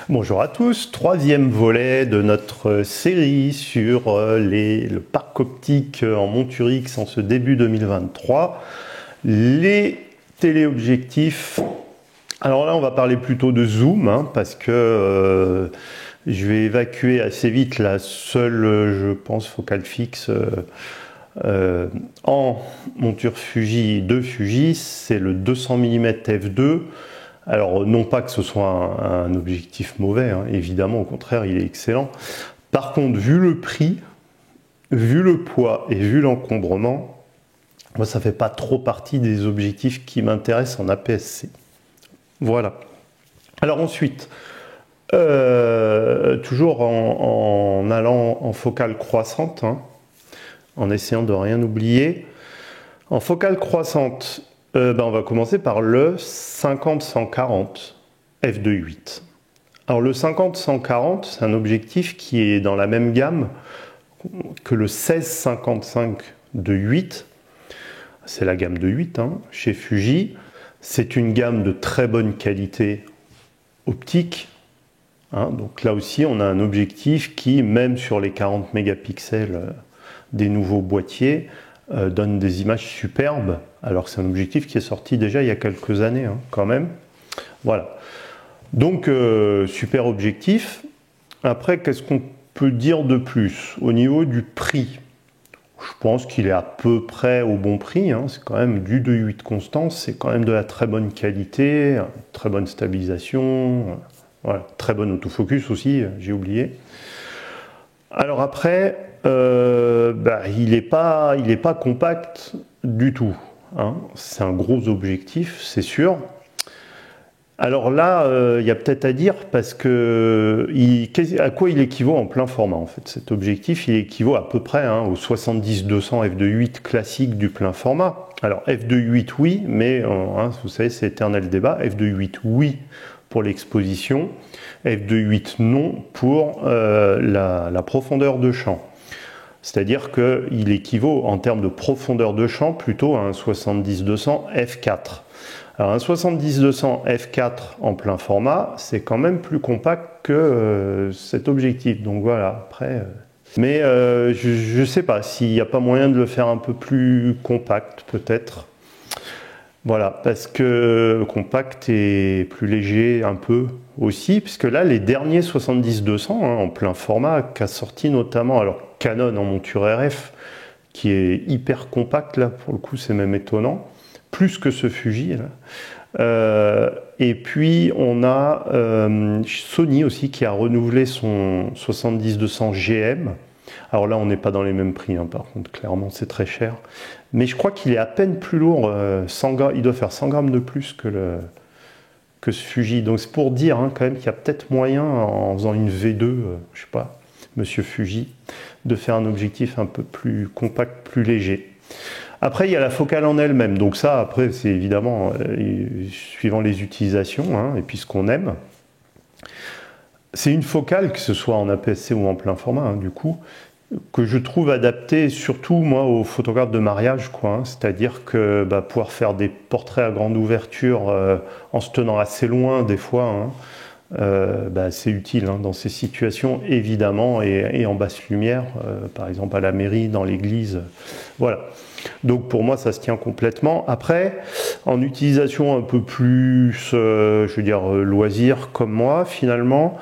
Bonjour à tous, troisième volet de notre série sur le parc optique en monture X en ce début 2023. Les téléobjectifs. Alors là on va parler plutôt de zoom parce que je vais évacuer assez vite la seule, je pense, focale fixe en monture Fuji de Fuji, c'est le 200 mm f2. Alors, non pas que ce soit un objectif mauvais, évidemment, au contraire, il est excellent. Par contre, vu le prix, vu le poids et vu l'encombrement, moi, ça ne fait pas trop partie des objectifs qui m'intéressent en APS-C. Voilà. Alors ensuite, toujours en allant en focale croissante, en essayant de rien oublier. En focale croissante, on va commencer par le 50-140 f2.8. Alors le 50-140, c'est un objectif qui est dans la même gamme que le 16-55 de 8. C'est la gamme de 8 chez Fuji. C'est une gamme de très bonne qualité optique. Donc là aussi, on a un objectif qui, même sur les 40 mégapixels des nouveaux boîtiers, donne des images superbes, alors que c'est un objectif qui est sorti déjà il y a quelques années quand même. Voilà. Donc super objectif. Après, qu'est-ce qu'on peut dire de plus au niveau du prix? Je pense qu'il est à peu près au bon prix. C'est quand même du 2.8 constant, c'est quand même de la très bonne qualité, très bonne stabilisation, voilà, très bon autofocus aussi, j'ai oublié. Alors après, il n'est pas compact du tout. C'est un gros objectif, c'est sûr. Alors là, il y a peut-être à dire parce que à quoi il équivaut en plein format en fait. Cet objectif, il équivaut à peu près au 70-200 f2.8 classique du plein format. Alors f2.8 oui, mais vous savez c'est éternel débat. f2.8 oui pour l'exposition, f2.8 non pour la profondeur de champ. C'est-à-dire qu'il équivaut en termes de profondeur de champ plutôt à un 70-200 f4. Alors un 70-200 f4 en plein format, c'est quand même plus compact que cet objectif. Donc voilà, après... Mais je ne sais pas s'il n'y a pas moyen de le faire un peu plus compact peut-être. Voilà, parce que compact et plus léger un peu aussi, puisque là, les derniers 70-200 en plein format, qu'a sorti notamment, alors Canon en monture RF, qui est hyper compact, là, pour le coup, c'est même étonnant, plus que ce Fuji, là. Et puis, on a Sony aussi, qui a renouvelé son 70-200 GM. Alors là, on n'est pas dans les mêmes prix, par contre, clairement, c'est très cher. Mais je crois qu'il est à peine plus lourd, 100 grammes, il doit faire 100 grammes de plus que ce Fuji. Donc c'est pour dire quand même qu'il y a peut-être moyen, en faisant une V2, je sais pas, Monsieur Fuji, de faire un objectif un peu plus compact, plus léger. Après, il y a la focale en elle-même. Donc ça, après, c'est évidemment suivant les utilisations et puis ce qu'on aime. C'est une focale, que ce soit en APS-C ou en plein format, du coup, que je trouve adaptée surtout, moi, aux photographes de mariage, c'est-à-dire que pouvoir faire des portraits à grande ouverture en se tenant assez loin, des fois, c'est utile dans ces situations, évidemment, et en basse lumière, par exemple à la mairie, dans l'église, voilà. Donc pour moi, ça se tient complètement. Après, en utilisation un peu plus, je veux dire, loisir comme moi, finalement,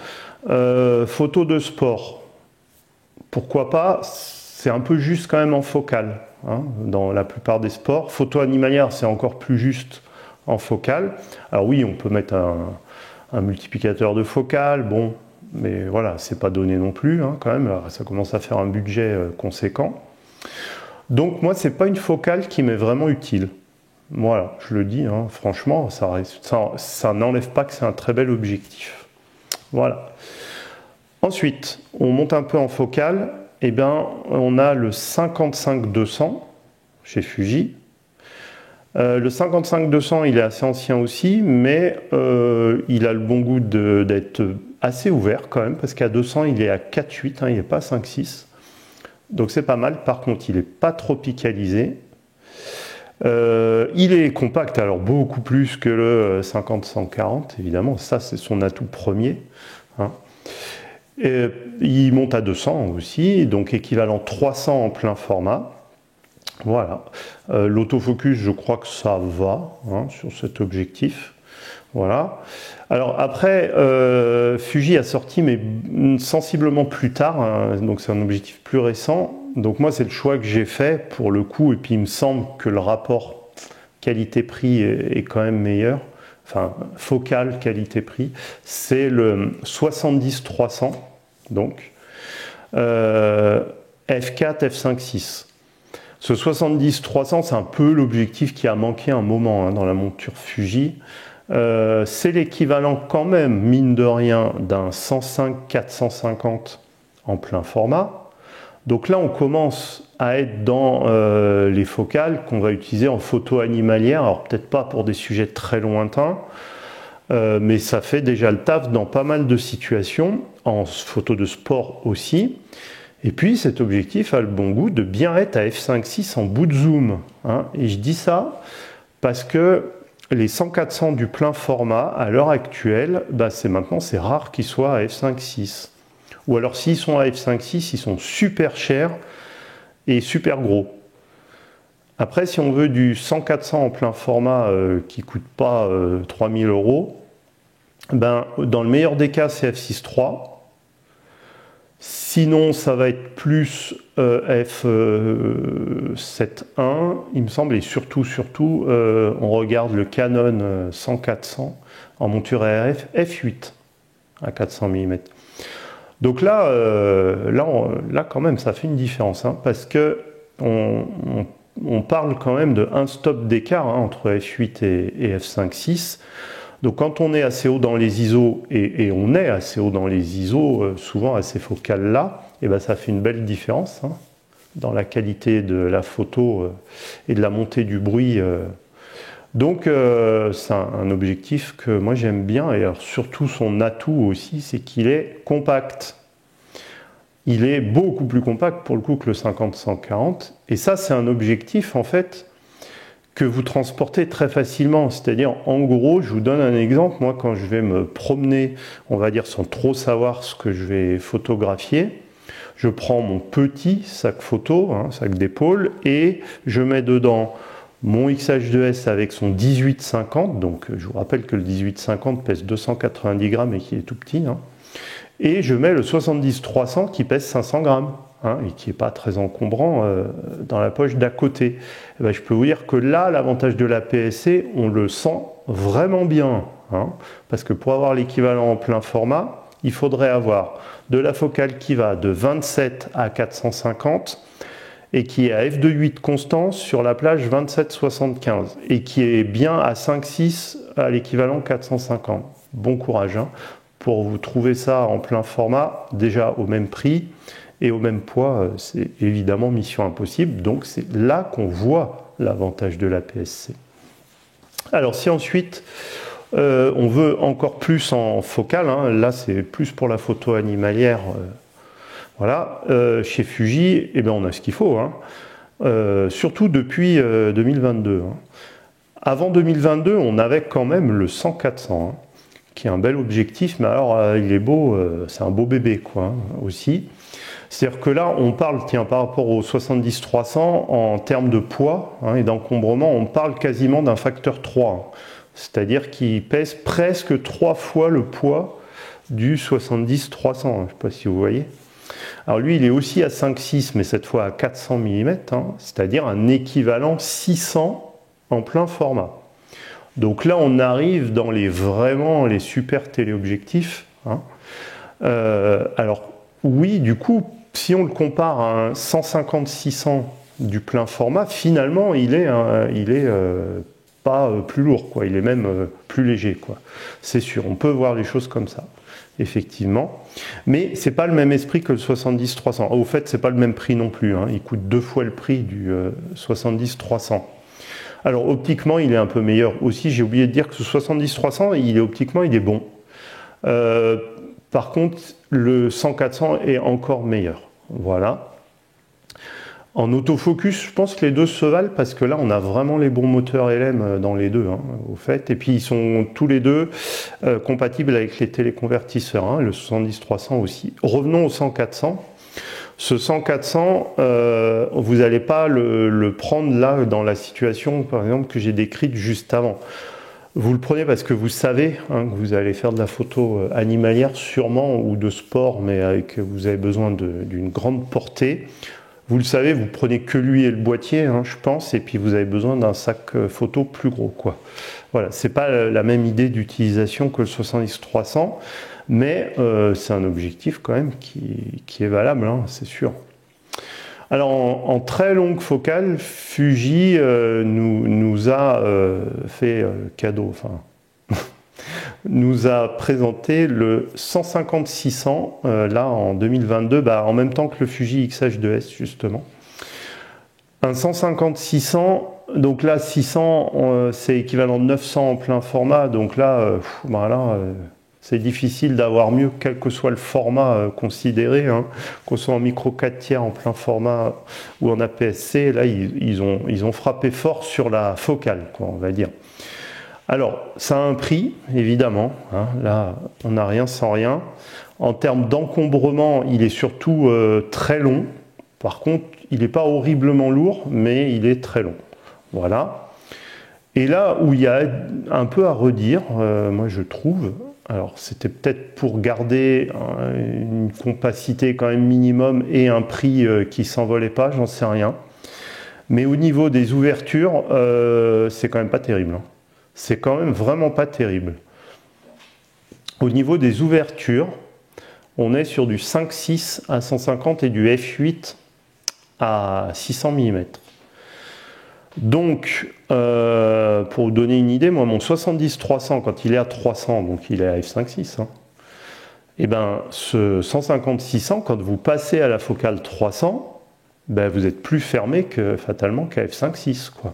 photo de sport, pourquoi pas, c'est un peu juste quand même en focale, dans la plupart des sports. Photo animalière, c'est encore plus juste en focale. Alors oui, on peut mettre un multiplicateur de focale, bon, mais voilà, c'est pas donné non plus, quand même, alors, ça commence à faire un budget conséquent. Donc moi, c'est pas une focale qui m'est vraiment utile. Voilà, je le dis, franchement, ça n'enlève pas que c'est un très bel objectif. Voilà. Ensuite, on monte un peu en focale, on a le 55-200 chez Fuji. Le 55-200, il est assez ancien aussi, mais il a le bon goût d'être assez ouvert quand même, parce qu'à 200, il est à 4.8, il n'est pas 5.6. Donc c'est pas mal. Par contre, il n'est pas tropicalisé. Il est compact, alors beaucoup plus que le 50-140, évidemment, ça c'est son atout premier. Hein. Et il monte à 200 aussi, donc équivalent 300 en plein format. Voilà. L'autofocus, je crois que ça va hein, sur cet objectif. Voilà. Alors après, Fuji a sorti, mais sensiblement plus tard, hein, donc c'est un objectif plus récent. Donc moi, c'est le choix que j'ai fait pour le coup, et puis il me semble que le rapport qualité-prix est quand même meilleur. Enfin, focal qualité-prix, c'est le 70-300, donc f4, f5.6. Ce 70-300, c'est un peu l'objectif qui a manqué un moment hein, dans la monture Fuji. C'est l'équivalent quand même, mine de rien, d'un 105-450 en plein format. Donc là, on commence à être dans les focales qu'on va utiliser en photo animalière. Alors peut-être pas pour des sujets très lointains, mais ça fait déjà le taf dans pas mal de situations, en photo de sport aussi. Et puis cet objectif a le bon goût de bien être à f5.6 en bout de zoom. Hein. Et je dis ça parce que les 100-400 du plein format, à l'heure actuelle, bah c'est rare qu'ils soient à f5.6. Ou alors s'ils sont à f5.6, ils sont super chers et super gros. Après, si on veut du 100-400 en plein format qui ne coûte pas 3000 €, ben, dans le meilleur des cas, c'est f6.3. Sinon, ça va être plus f7.1, il me semble, et surtout, on regarde le Canon 100-400 en monture RF f8 à 400 mm. Donc là, quand même, ça fait une différence, hein, parce que on parle quand même de un stop d'écart hein, entre f8 et f5.6. Donc quand on est assez haut dans les ISO, et on est assez haut dans les ISO, souvent à ces focales-là, et ben ça fait une belle différence hein, dans la qualité de la photo et de la montée du bruit. Donc c'est un objectif que moi j'aime bien, et alors, surtout son atout aussi, c'est qu'il est compact. Il est beaucoup plus compact pour le coup que le 50-140, et ça c'est un objectif en fait que vous transportez très facilement. C'est-à-dire, en gros, je vous donne un exemple. Moi, quand je vais me promener, on va dire sans trop savoir ce que je vais photographier, je prends mon petit sac photo, hein, sac d'épaule, et je mets dedans mon XH2S avec son 18-50. Donc, je vous rappelle que le 18-50 pèse 290 grammes et qu'il est tout petit. Hein, et je mets le 70-300 qui pèse 500 grammes. Hein, et qui n'est pas très encombrant dans la poche d'à côté. Et ben, je peux vous dire que là, l'avantage de la PSC, on le sent vraiment bien. Hein, parce que pour avoir l'équivalent en plein format, il faudrait avoir de la focale qui va de 27 à 450 et qui est à f2.8 constant sur la plage 27-75 et qui est bien à 5.6 à l'équivalent 450. Bon courage hein, pour vous trouver ça en plein format, déjà au même prix. Et au même poids, c'est évidemment mission impossible. Donc c'est là qu'on voit l'avantage de la PSC. Alors si ensuite on veut encore plus en focale, hein, là c'est plus pour la photo animalière. Voilà, chez Fuji, eh ben, on a ce qu'il faut. Hein. Surtout depuis 2022. Hein. Avant 2022, on avait quand même le 100-400, hein, qui est un bel objectif, mais alors il est beau, c'est un beau bébé quoi, hein, aussi. C'est-à-dire que là, on parle, tiens, par rapport au 70-300, en termes de poids hein, et d'encombrement, on parle quasiment d'un facteur 3. Hein. C'est-à-dire qu'il pèse presque 3 fois le poids du 70-300. Hein, je ne sais pas si vous voyez. Alors lui, il est aussi à 5,6, mais cette fois à 400 mm, hein, c'est-à-dire un équivalent 600 en plein format. Donc là, on arrive dans vraiment les super téléobjectifs. Hein. Alors, oui, du coup, si on le compare à un 150-600 du plein format, finalement, il est pas plus lourd, quoi. Il est même plus léger, quoi. C'est sûr, on peut voir les choses comme ça, effectivement. Mais c'est pas le même esprit que le 70-300. Au fait, c'est pas le même prix non plus. Hein. Il coûte 2 fois le prix du 70-300. Alors, optiquement, il est un peu meilleur aussi. J'ai oublié de dire que ce 70-300, optiquement, il est bon. Par contre, le 100-400 est encore meilleur. Voilà. En autofocus, je pense que les deux se valent parce que là, on a vraiment les bons moteurs LM dans les deux, hein, au fait. Et puis, ils sont tous les deux compatibles avec les téléconvertisseurs, hein, le 70-300 aussi. Revenons au 100-400. Ce 100-400, vous n'allez pas le prendre là dans la situation, par exemple, que j'ai décrite juste avant. Vous le prenez parce que vous savez hein, que vous allez faire de la photo animalière sûrement ou de sport, mais avec vous avez besoin d'une grande portée. Vous le savez, vous prenez que lui et le boîtier, hein, je pense, et puis vous avez besoin d'un sac photo plus gros, quoi. Voilà, c'est pas la même idée d'utilisation que le 70-300, mais c'est un objectif quand même qui est valable, hein, c'est sûr. Alors en très longue focale, Fuji nous a fait cadeau, enfin nous a présenté le 150-600 là en 2022, en même temps que le Fuji X-H2S justement. Un 150-600, donc là 600 c'est équivalent de 900 en plein format, donc là, c'est difficile d'avoir mieux quel que soit le format considéré, hein, qu'on soit en micro 4 tiers en plein format ou en APS-C, là ils ont frappé fort sur la focale, quoi, on va dire. Alors, ça a un prix, évidemment. Hein, là, on n'a rien sans rien. En termes d'encombrement, il est surtout très long. Par contre, il n'est pas horriblement lourd, mais il est très long. Voilà. Et là où il y a un peu à redire, moi je trouve, alors c'était peut-être pour garder une compacité quand même minimum et un prix qui ne s'envolait pas, j'en sais rien. Mais au niveau des ouvertures, c'est quand même pas terrible. Hein. C'est quand même vraiment pas terrible. Au niveau des ouvertures, on est sur du 5.6 à 150 et du f8 à 600 mm. Donc, pour vous donner une idée, moi mon 70-300, quand il est à 300, donc il est à f5.6, hein, et ben ce 150-600, quand vous passez à la focale 300, ben, vous êtes plus fermé fatalement qu'à f5.6, quoi.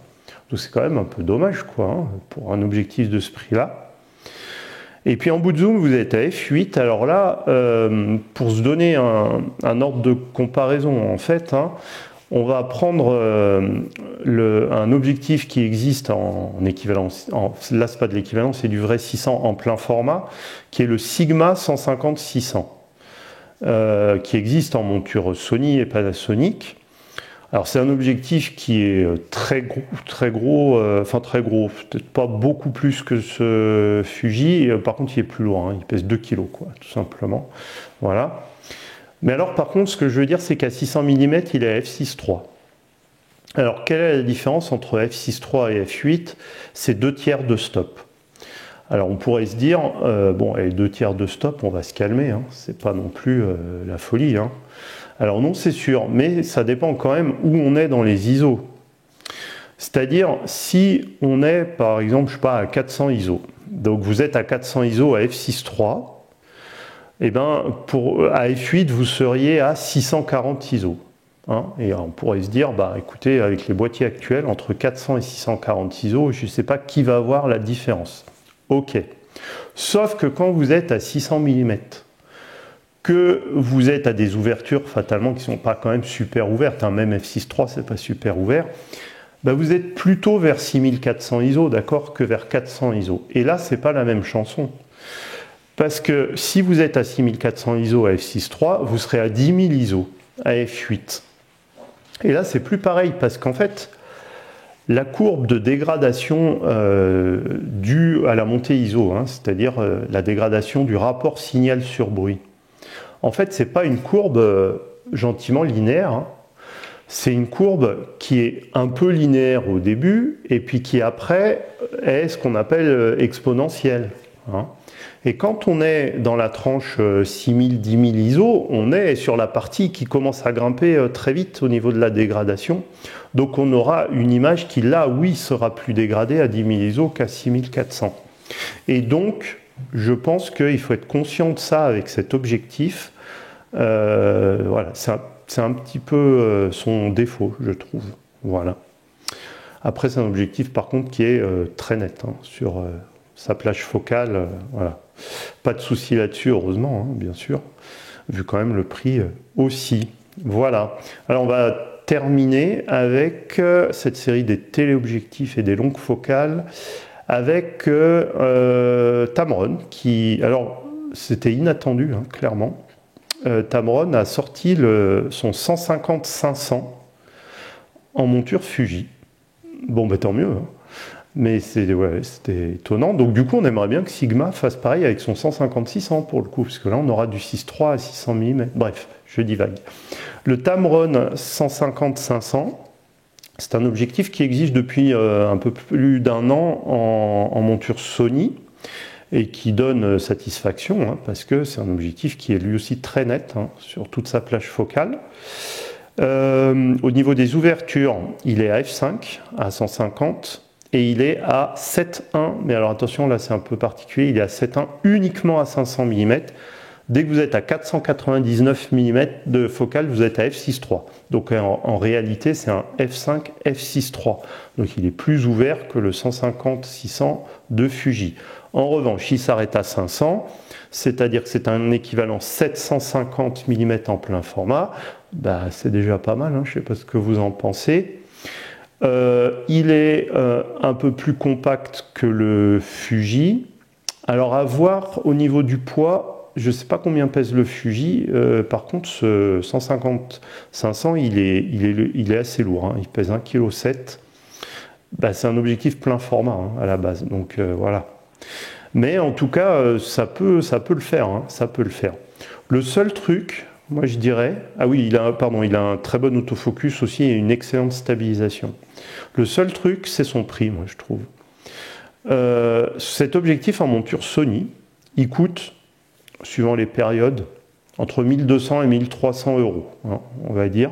Donc c'est quand même un peu dommage, quoi, hein, pour un objectif de ce prix-là. Et puis en bout de zoom, vous êtes à f8. Alors là, pour se donner un ordre de comparaison, en fait, hein, on va prendre un objectif qui existe en équivalence. Là, c'est pas de l'équivalent, c'est du vrai 600 en plein format, qui est le Sigma 150-600, qui existe en monture Sony et Panasonic. Alors c'est un objectif qui est très gros, peut-être pas beaucoup plus que ce Fuji, par contre il est plus lourd, hein, il pèse 2 kg, quoi, tout simplement. Voilà. Mais alors par contre, ce que je veux dire, c'est qu'à 600 mm, il est à f6.3. Alors quelle est la différence entre f6.3 et f8? C'est 2 tiers de stop. Alors on pourrait se dire, bon, avec 2 tiers de stop, on va se calmer, hein, c'est pas non plus la folie, hein. Alors non, c'est sûr, mais ça dépend quand même où on est dans les ISO. C'est-à-dire, si on est, par exemple, je sais pas, à 400 ISO, donc vous êtes à 400 ISO à f6.3, et ben, à f8, vous seriez à 640 ISO. Hein, et on pourrait se dire, bah écoutez, avec les boîtiers actuels, entre 400 et 640 ISO, je ne sais pas qui va voir la différence. Ok. Sauf que quand vous êtes à 600 mm, que vous êtes à des ouvertures fatalement qui ne sont pas quand même super ouvertes, hein, même f6.3 c'est pas super ouvert, bah vous êtes plutôt vers 6400 ISO, d'accord, que vers 400 ISO. Et là, c'est pas la même chanson. Parce que si vous êtes à 6400 ISO à f6.3, vous serez à 10 000 ISO à f8. Et là, c'est plus pareil, parce qu'en fait, la courbe de dégradation due à la montée ISO, hein, c'est-à-dire la dégradation du rapport signal sur bruit, en fait, ce n'est pas une courbe gentiment linéaire, hein. C'est une courbe qui est un peu linéaire au début et puis qui après est ce qu'on appelle exponentielle, hein. Et quand on est dans la tranche 6000, 10 000 ISO, on est sur la partie qui commence à grimper très vite au niveau de la dégradation. Donc on aura une image qui là, oui, sera plus dégradée à 10 000 ISO qu'à 6400. Et donc, je pense qu'il faut être conscient de ça avec cet objectif. Voilà, c'est un petit peu son défaut, je trouve. Voilà. Après, c'est un objectif, par contre, qui est très net, hein, sur sa plage focale. Voilà. Pas de souci là-dessus, heureusement, hein, bien sûr, vu quand même le prix aussi. Voilà. Alors, on va terminer avec cette série des téléobjectifs et des longues focales avec Tamron, qui, alors c'était inattendu, hein, clairement. Tamron a sorti son 150-500 en monture Fuji. Bon, bah tant mieux, hein. Mais c'était étonnant. Donc du coup, on aimerait bien que Sigma fasse pareil avec son 150-600 pour le coup, parce que là, on aura du 6.3 à 600 mm. Bref, je divague. Le Tamron 150-500, c'est un objectif qui existe depuis un peu plus d'un an en monture Sony et qui donne satisfaction, hein, parce que c'est un objectif qui est lui aussi très net, hein, sur toute sa plage focale. Au niveau des ouvertures, il est à f5 à 150 et il est à 7.1, mais alors attention, là c'est un peu particulier, il est à 7.1 uniquement à 500 mm. Dès que vous êtes à 499 mm de focale, vous êtes à f6.3. Donc en réalité, c'est un f5 f6.3. Donc il est plus ouvert que le 150-600 de Fuji. En revanche, il s'arrête à 500, c'est-à-dire que c'est un équivalent 750 mm en plein format. Bah, c'est déjà pas mal, hein, je ne sais pas ce que vous en pensez. Il est un peu plus compact que le Fuji. Alors à voir au niveau du poids, je ne sais pas combien pèse le Fuji, par contre ce 150-500 il est assez lourd, hein, il pèse 1,7 kg. Bah, c'est un objectif plein format, hein, à la base, donc voilà. Mais en tout cas, ça peut le faire, hein, ça peut le faire. Le seul truc, moi je dirais, ah oui, il a un très bon autofocus aussi et une excellente stabilisation. Le seul truc, c'est son prix, moi je trouve. Cet objectif en monture Sony, il coûte, suivant les périodes, entre 1200 et 1300 €, hein, on va dire.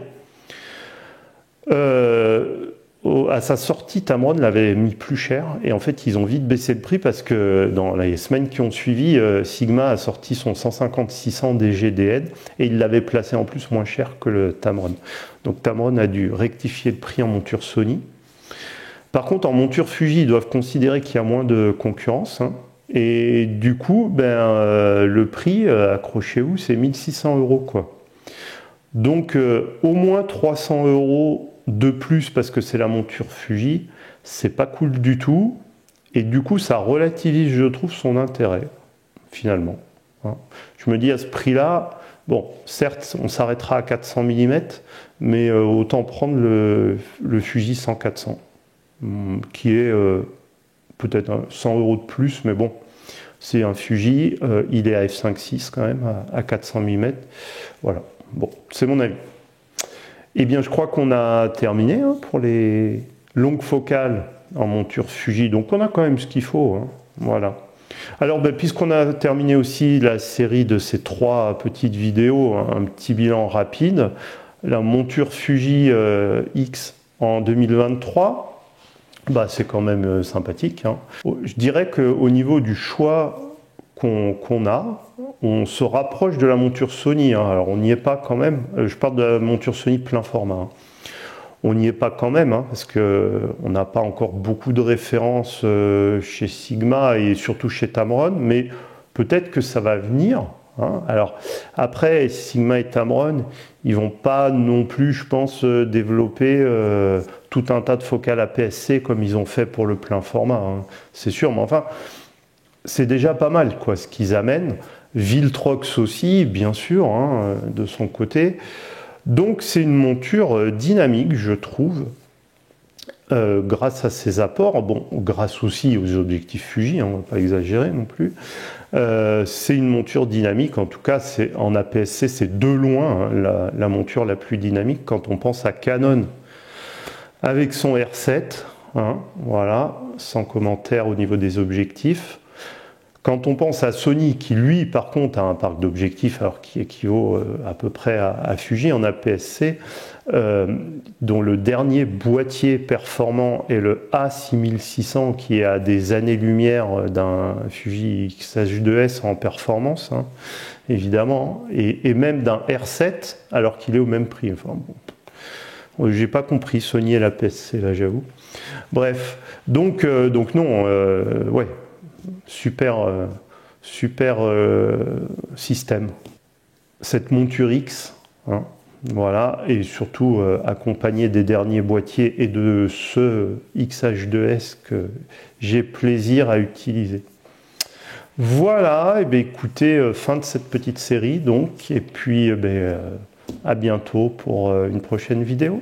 À sa sortie, Tamron l'avait mis plus cher et en fait ils ont vite baissé le prix parce que dans les semaines qui ont suivi, Sigma a sorti son 150-600 DGDN et il l'avait placé en plus moins cher que le Tamron. Donc Tamron a dû rectifier le prix en monture Sony. Par contre, en monture Fuji, ils doivent considérer qu'il y a moins de concurrence, hein. Et du coup, le prix, accrochez-vous, c'est 1600 € quoi. Donc au moins 300 € de plus parce que c'est la monture Fuji, c'est pas cool du tout. Et du coup, ça relativise, je trouve, son intérêt, finalement, hein. Je me dis à ce prix-là, bon, certes, on s'arrêtera à 400 mm, mais autant prendre le Fuji 100-400, qui est peut-être 100 € de plus, mais bon, c'est un Fuji, il est à f5.6 quand même, à 400 mm. Voilà, bon, c'est mon avis. Eh bien, je crois qu'on a terminé, hein, pour les longues focales en monture Fuji. Donc, on a quand même ce qu'il faut, hein. Voilà. Alors, puisqu'on a terminé aussi la série de ces 3 petites vidéos, hein, un petit bilan rapide, la monture Fuji X en 2023, c'est quand même sympathique, hein. Je dirais qu'au niveau du choix qu'on a, on se rapproche de la monture Sony, hein. Alors on n'y est pas quand même, je parle de la monture Sony plein format, hein. On n'y est pas quand même, hein, parce qu'on n'a pas encore beaucoup de références chez Sigma et surtout chez Tamron, mais peut-être que ça va venir, hein. Alors après, Sigma et Tamron, ils vont pas non plus, je pense, développer tout un tas de focales APS-C comme ils ont fait pour le plein format, hein. C'est sûr, mais enfin, c'est déjà pas mal quoi, ce qu'ils amènent. Viltrox aussi, bien sûr, hein, de son côté. Donc c'est une monture dynamique, je trouve, grâce à ses apports. Bon, grâce aussi aux objectifs Fuji, hein, on ne va pas exagérer non plus. C'est une monture dynamique, en tout cas en APS-C, c'est de loin, hein, la monture la plus dynamique quand on pense à Canon avec son R7, hein, voilà, sans commentaire au niveau des objectifs. Quand on pense à Sony, qui lui, par contre, a un parc d'objectifs alors qui équivaut à peu près à Fuji en APS-C, dont le dernier boîtier performant est le A6600, qui est à des années-lumière d'un Fuji X-H2S en performance, hein, évidemment, et même d'un R7, alors qu'il est au même prix. Enfin, bon, j'ai pas compris Sony et l'APS-C, là, j'avoue. Bref, donc non, ouais. Super système. Cette monture X, hein, Voilà, et surtout accompagné des derniers boîtiers et de ce XH2S que j'ai plaisir à utiliser. Voilà, et bien écoutez, fin de cette petite série donc, et puis à bientôt pour une prochaine vidéo.